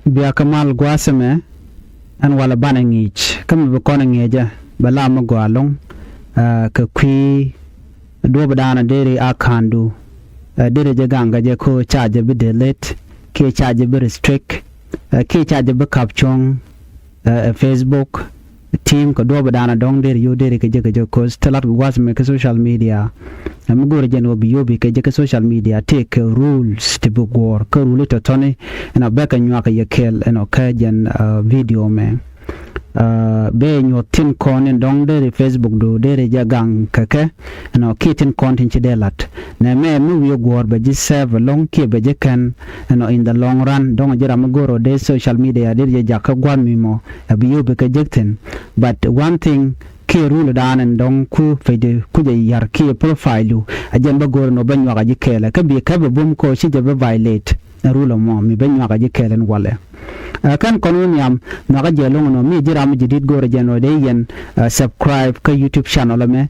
Bia kamal gwaseme an wala bana ngich kam be kona ngeja bala ma gwalong ka kwi do badana dere akandu dere je ganga je ko charge be delete ke charge be restrict ke charge be caption Facebook team ko do badana dong dere yo dere ke je ko stelat gwaseme ke social media am gore je no bi yobi ke je social media take rules to be gore ko rule to tone na beka nyaka yekel eno kajen video me be nyo tin kon dong dere Facebook do dere jagang kake no kitin content delat na me mu yo gore be ji save long ke be je kan no in the long run dong jira magoro de social media dere jakka gwan mi mo bi yobi ke jekten but one thing ke rule dan and dong ku fede ku je yar ke profile ajen ba gor no banyo ga jikela ka bi ka be bum ko shi je be violate rule mo mi banyo ga jikelen wale kan konon yam na ga je long no mi jira mi jidit gor je no de yen subscribe ka YouTube channel me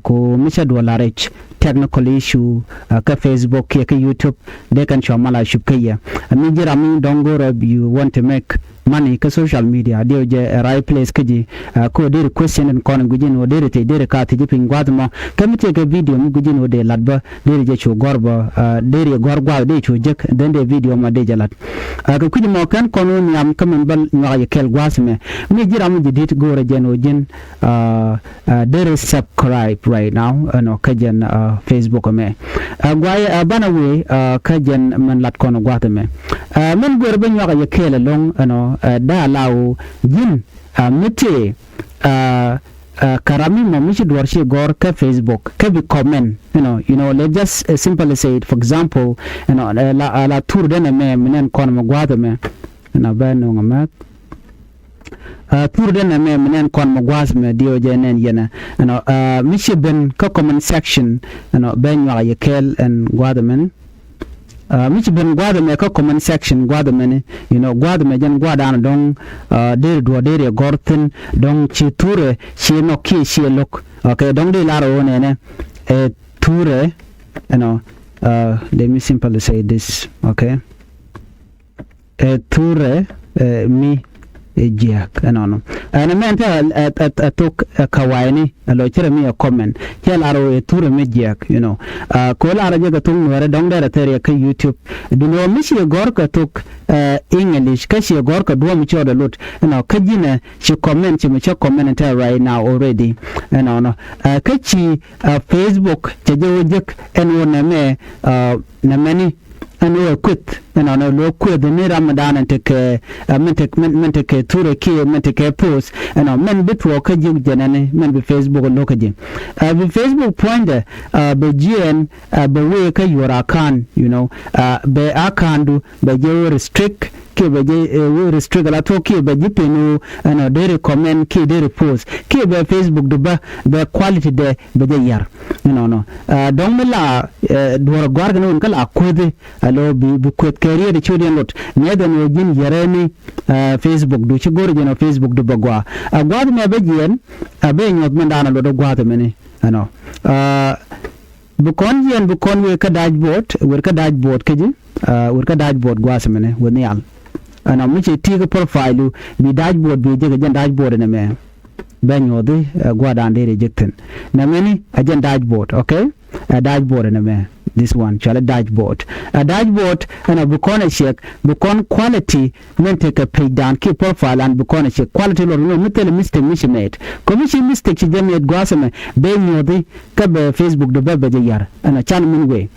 ko mi sha $rich technical issue ka Facebook ka YouTube they can show mala shukaya mi jira mi don't go you want to make money ka social media dio je right place kaji ko der question and kon gujin o der te der ka te jipin gwadmo kamite ka video mi gujin o de ladba der je chu gorba der gorgwa de chu jek den de video ma de jalat ka kuji mo kan kono nyam kamen bal nyaa ye kel gwasme mi jira mi dit gore je no jin der subscribe right now no kajen Facebook me gwaye bana we kajen man lat kono gwatme men gore ben nyaa ye kel long no da lawo yin mete karami mo mishi dwarshi gor ka Facebook ka bi comment you know let's just simply say it for example la tour de me menen kon mo gwada me na bano ngamat tour de me menen kon mo gwaz me dio jenen yena mishi ben ka comment section ben wa yekel en gwada men michi ben gwada me ka comment section gwada me gwada me jan gwada na dong dere do dere gorten dong chi ture chi no ki chi lok okay dong de laro ne ture let me simply say this okay ture mi ejak no ana menta atok kawaini alo chere mi a comment kelaro ture mi jak ko la raje ga tung wore dong dere tere ka YouTube duno mi shi gor ka tok English ka shi gor ka do mi choda lot ka jina shi comment mi che comment right now already ka chi Facebook je jek wona me na mani and quit no lo quit the Ramadan and take take ture ki take post men bitwo ka jig janane men be Facebook no ka jin be Facebook point be gn be we ka yora kan be akandu be je restrict ke be je restrict la to ki be jipenu they recommend ki they post ki be Facebook do ba be quality de be je yar don mala do gor gno kala akode alo bi kwet career de chuden lot neden yo jin yareni Facebook do ci gor jeno Facebook do bagwa gwad me be jien be nyot mandana lo do gwad meni bukon jien bukon we ka dashboard kaji we ka dashboard gwas mene woni al mi ci tiga profile bi dashboard bi je jan dashboard ne me benyodi gwada ndere jekten na meni ajan dashboard okay dashboard ne me this one chala dashboard bukona check bukon quality men take a pay down keep profile and bukona check quality lo no mutel mistake mishmate commission mistake ci jemet gwasame benyodi ka be Facebook do be yar chan min we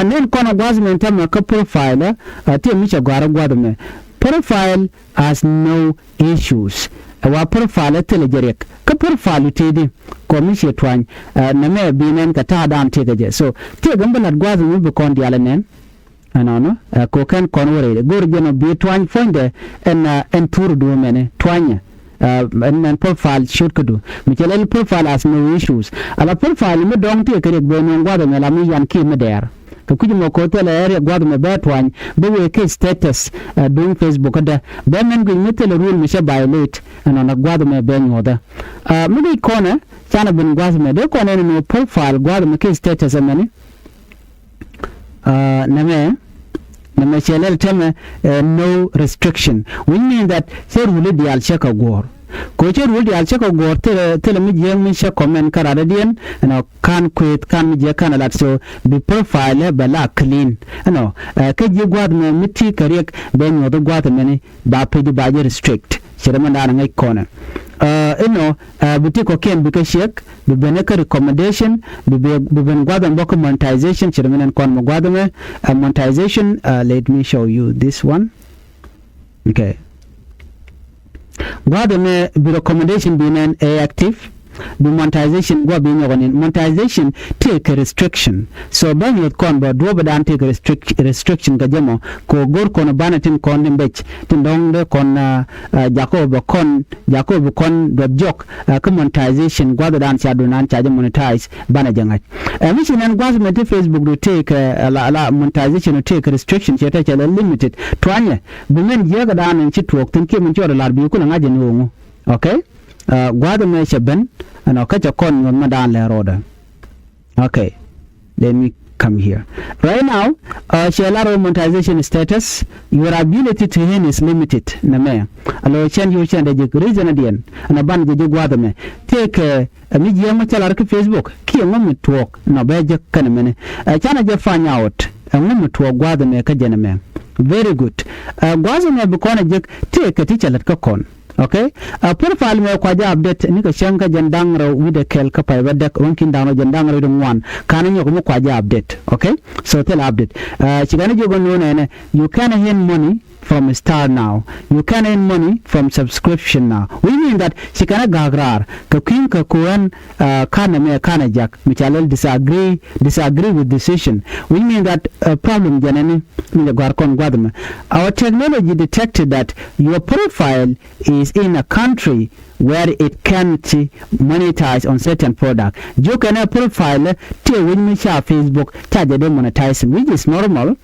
nen kono gwasame tam ka profile te mi cha gwada me profile has no issues wa profile telejerek ka profile tedi komishe twany na me binen ka ta dan te gaje so te gambala gwazu mi be kon diala nen ko kan kon wore gor jeno bi twany fonde en tour do mene twanya and profile should do michel profile has no issues ala profile me dong te kare gbe no gwada me la mi yan ki me der to kuji mo ko tele area gwada me betwan be we ke status doing Facebook da be men go metel rule mi she violate na gwada me be nyoda mi di kona chana bin gwada me de kona no profile gwada me ke status amani na me na machele teme no restriction. We mean that say rule di al cheka gor. Ko che rule di al cheka gor tele mi je mi she comment karada dien kan quit kan mi je kan lat so bi profile bala clean ke je gwad me miti karek be no do gwad meni ba pe di ba je restrict shirama na ngai kona butiko ken bika shek bibeneka recommendation biben gwada mboko monetization chirmenen kon mo gwada me monetization. Let me show you this one. Okay, gwada me bi recommendation binen active the monetization go be nyogonin monetization take a restriction so ban yot kon ba do badan take restriction ga jamo ko gor kono banatin kon mbech tin dong de kon jacob kon do jok ko monetization go dan cha do nan cha monetize bana jangat mission and government Facebook do take la monetization take restriction cheta cha limited twanye bumen je ga dan ci tok tin ke mun ci lar bi ku ngaje no okay gwada me shaben kacha kon madan le roda. Okay, let me come here right now. Shelaro monetization status, your ability to earn is limited na me alo change your change the reason again na ban je gwada me take mi je mo chala ke Facebook ki ngom talk na be je kan me chana je find out ngom talk gwada me ka je na me very good. Gwada me be kona je take teacher lat ka kon. Okay, profile me kwaja update nika shanka jandangro with kel ka pay wadek ronkin dano jandangro dum one kana nyoko mo kwaja update. Okay, so tell update chigana jogo no ne you can earn money from star now, you can earn money from subscription now. We mean that chikana gagrar ka kin ka kuan kana me kana jak michalel disagree with decision. We mean that problem janani mi gwar kon gwadma our technology detected that your profile is in a country where it can't monetize on certain product. You can profile te when me share Facebook charge them monetizing, which is normal.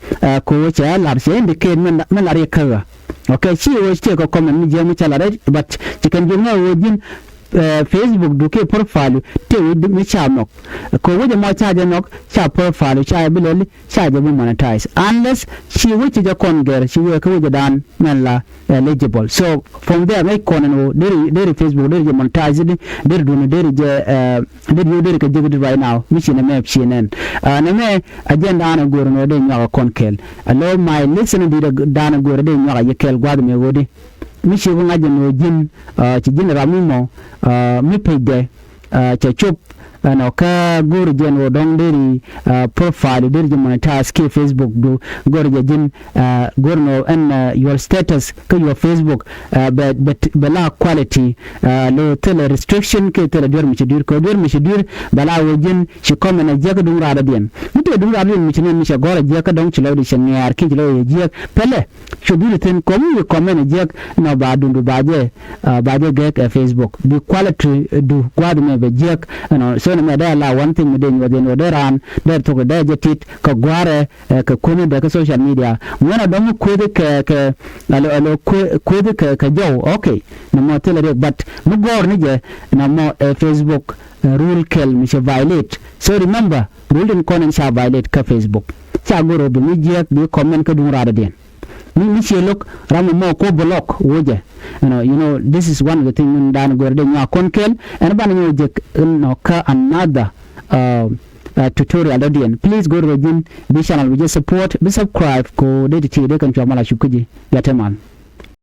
Ko cha large indicate men la kaga. Okay, she was take a comment me je me chala but you can do no within Facebook duke profile te me share nok ko we mo charge nok share profile share biloli charge be monetize unless she which is a conger she will ko dan men la eligible. So from there make con no there Facebook there monetize there do there there ka jigudi right now which in a map CNN na me agenda ana goro no de nyaga konkel allow my listening did dana goro de nyaga yekel gwad me wodi mi shi ko ngaje no jin ci jin ramimo mi pede ci chop na ka gor jen wo dong deri profile deri monetize ke Facebook do gor jin gor no and your status ke your Facebook but bala quality no tele restriction ke tele dur mi dir ko dur mi dir bala wo jin ci comme na je ko dum rada bien muto dum rada mi ci ne mi gor je ka dong ci lawdi ci ñaar ki ci law je pele ci dur ten comme ni comme na je no ba dundu baje ge Facebook the quality do gwad me be je no so na da la one thing within the ran there to go there jetit ka gware ka kunu da ka social media mona don ko de ka alo ko de ka jaw okay na mo tele but mu gor ni je na mo Facebook rule kel mi se violate. So remember rule in konen sha violate ka Facebook cha goro bi mi je bi comment ka dum rada den mi ci look ramu mo ko block woje you know this is one of the thing dan gorde nya konkel and ban ñu jek no ka another tutorial audience. Please go to the channel we just support be subscribe ko de ti de kan chamala shukuji yateman.